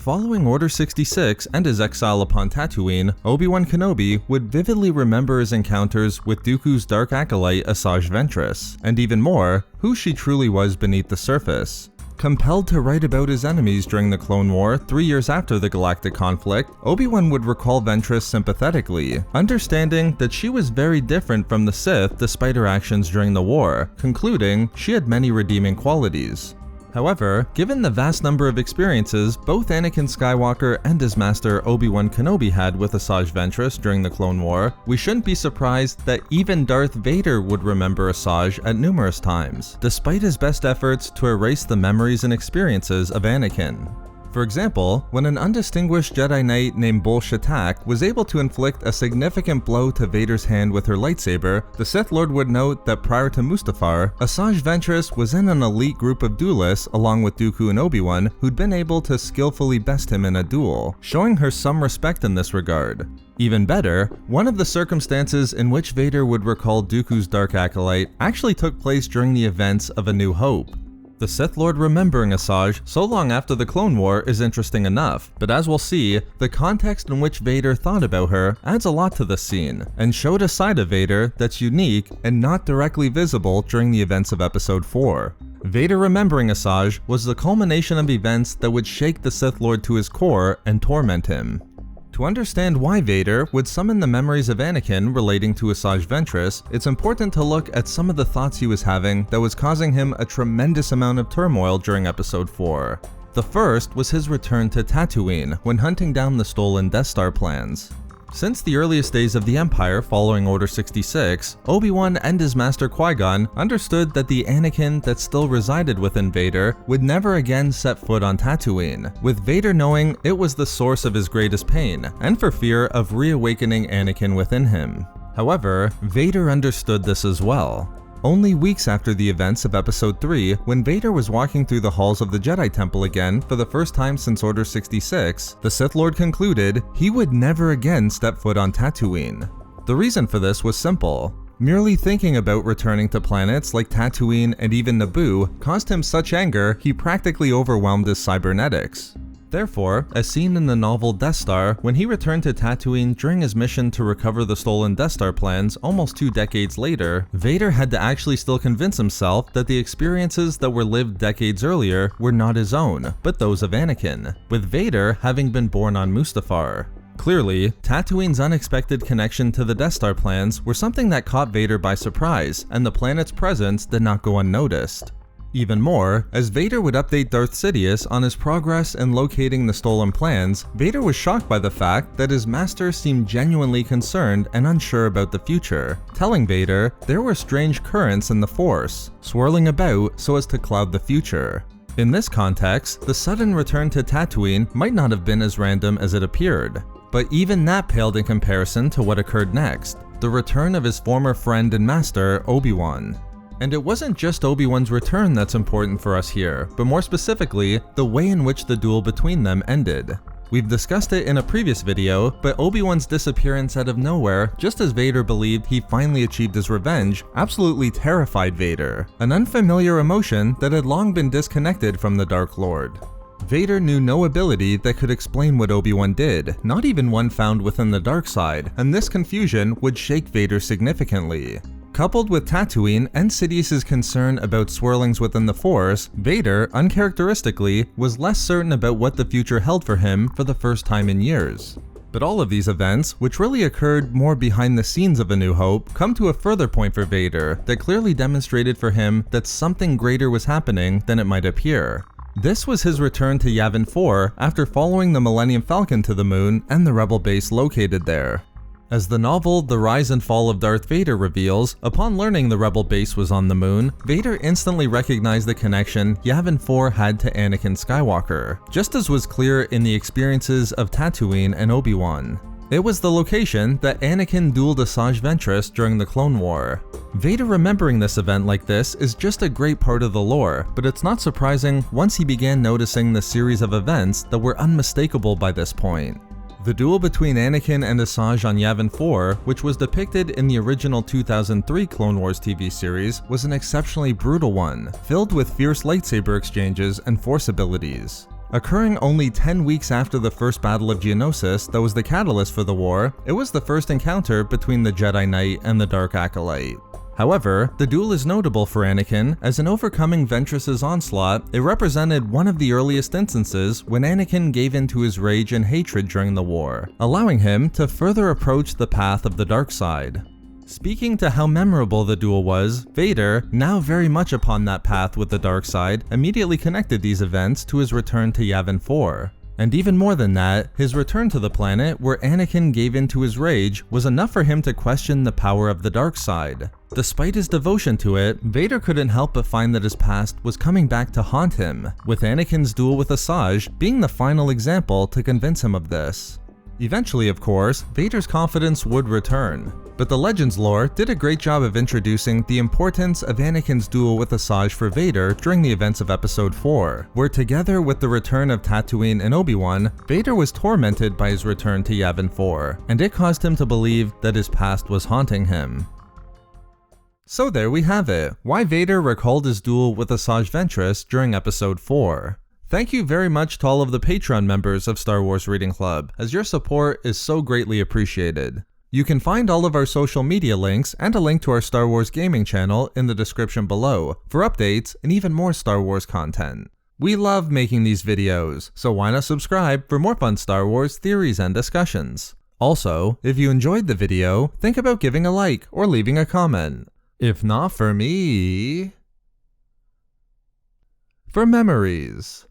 Following Order 66 and his exile upon Tatooine, Obi-Wan Kenobi would vividly remember his encounters with Dooku's dark acolyte Asajj Ventress, and even more, who she truly was beneath the surface. Compelled to write about his enemies during the Clone War 3 years after the galactic conflict, Obi-Wan would recall Ventress sympathetically, understanding that she was very different from the Sith despite her actions during the war, concluding she had many redeeming qualities. However, given the vast number of experiences both Anakin Skywalker and his master Obi-Wan Kenobi had with Asajj Ventress during the Clone War, we shouldn't be surprised that even Darth Vader would remember Asajj at numerous times, despite his best efforts to erase the memories and experiences of Anakin. For example, when an undistinguished Jedi Knight named Bol Shatak was able to inflict a significant blow to Vader's hand with her lightsaber, the Sith Lord would note that prior to Mustafar, Asajj Ventress was in an elite group of duelists along with Dooku and Obi-Wan who'd been able to skillfully best him in a duel, showing her some respect in this regard. Even better, one of the circumstances in which Vader would recall Dooku's Dark Acolyte actually took place during the events of A New Hope. The Sith Lord remembering Asajj so long after the Clone War is interesting enough, but as we'll see, the context in which Vader thought about her adds a lot to this scene, and showed a side of Vader that's unique and not directly visible during the events of Episode 4. Vader remembering Asajj was the culmination of events that would shake the Sith Lord to his core and torment him. To understand why Vader would summon the memories of Anakin relating to Asajj Ventress, it's important to look at some of the thoughts he was having that was causing him a tremendous amount of turmoil during Episode 4. The first was his return to Tatooine when hunting down the stolen Death Star plans. Since the earliest days of the Empire following Order 66, Obi-Wan and his master Qui-Gon understood that the Anakin that still resided within Vader would never again set foot on Tatooine, with Vader knowing it was the source of his greatest pain, and for fear of reawakening Anakin within him. However, Vader understood this as well. Only weeks after the events of Episode 3, when Vader was walking through the halls of the Jedi Temple again for the first time since Order 66, the Sith Lord concluded he would never again step foot on Tatooine. The reason for this was simple. Merely thinking about returning to planets like Tatooine and even Naboo caused him such anger he practically overwhelmed his cybernetics. Therefore, as seen in the novel Death Star, when he returned to Tatooine during his mission to recover the stolen Death Star plans almost 2 decades later, Vader had to actually still convince himself that the experiences that were lived decades earlier were not his own, but those of Anakin, with Vader having been born on Mustafar. Clearly, Tatooine's unexpected connection to the Death Star plans were something that caught Vader by surprise, and the planet's presence did not go unnoticed. Even more, as Vader would update Darth Sidious on his progress in locating the stolen plans, Vader was shocked by the fact that his master seemed genuinely concerned and unsure about the future, telling Vader there were strange currents in the Force, swirling about so as to cloud the future. In this context, the sudden return to Tatooine might not have been as random as it appeared, but even that paled in comparison to what occurred next, the return of his former friend and master, Obi-Wan. And it wasn't just Obi-Wan's return that's important for us here, but more specifically, the way in which the duel between them ended. We've discussed it in a previous video, but Obi-Wan's disappearance out of nowhere, just as Vader believed he finally achieved his revenge, absolutely terrified Vader, an unfamiliar emotion that had long been disconnected from the Dark Lord. Vader knew no ability that could explain what Obi-Wan did, not even one found within the dark side, and this confusion would shake Vader significantly. Coupled with Tatooine and Sidious's concern about swirlings within the Force, Vader, uncharacteristically, was less certain about what the future held for him for the first time in years. But all of these events, which really occurred more behind the scenes of A New Hope, come to a further point for Vader that clearly demonstrated for him that something greater was happening than it might appear. This was his return to Yavin 4 after following the Millennium Falcon to the moon and the Rebel base located there. As the novel The Rise and Fall of Darth Vader reveals, upon learning the Rebel base was on the moon, Vader instantly recognized the connection Yavin 4 had to Anakin Skywalker, just as was clear in the experiences of Tatooine and Obi-Wan. It was the location that Anakin dueled Asajj Ventress during the Clone War. Vader remembering this event like this is just a great part of the lore, but it's not surprising once he began noticing the series of events that were unmistakable by this point. The duel between Anakin and Asajj on Yavin 4, which was depicted in the original 2003 Clone Wars TV series, was an exceptionally brutal one, filled with fierce lightsaber exchanges and Force abilities. Occurring only 10 weeks after the first Battle of Geonosis that was the catalyst for the war, it was the first encounter between the Jedi Knight and the Dark Acolyte. However, the duel is notable for Anakin as in overcoming Ventress's onslaught, it represented one of the earliest instances when Anakin gave in to his rage and hatred during the war, allowing him to further approach the path of the dark side. Speaking to how memorable the duel was, Vader, now very much upon that path with the dark side, immediately connected these events to his return to Yavin 4. And even more than that, his return to the planet where Anakin gave in to his rage was enough for him to question the power of the dark side. Despite his devotion to it, Vader couldn't help but find that his past was coming back to haunt him, with Anakin's duel with Asajj being the final example to convince him of this. Eventually, of course, Vader's confidence would return, but the Legends lore did a great job of introducing the importance of Anakin's duel with Asajj for Vader during the events of Episode 4, where together with the return of Tatooine and Obi-Wan, Vader was tormented by his return to Yavin 4, and it caused him to believe that his past was haunting him. So there we have it, why Vader recalled his duel with Asajj Ventress during Episode 4. Thank you very much to all of the Patreon members of Star Wars Reading Club, as your support is so greatly appreciated. You can find all of our social media links and a link to our Star Wars gaming channel in the description below for updates and even more Star Wars content. We love making these videos, so why not subscribe for more fun Star Wars theories and discussions. Also, if you enjoyed the video, think about giving a like or leaving a comment. If not for me, for memories.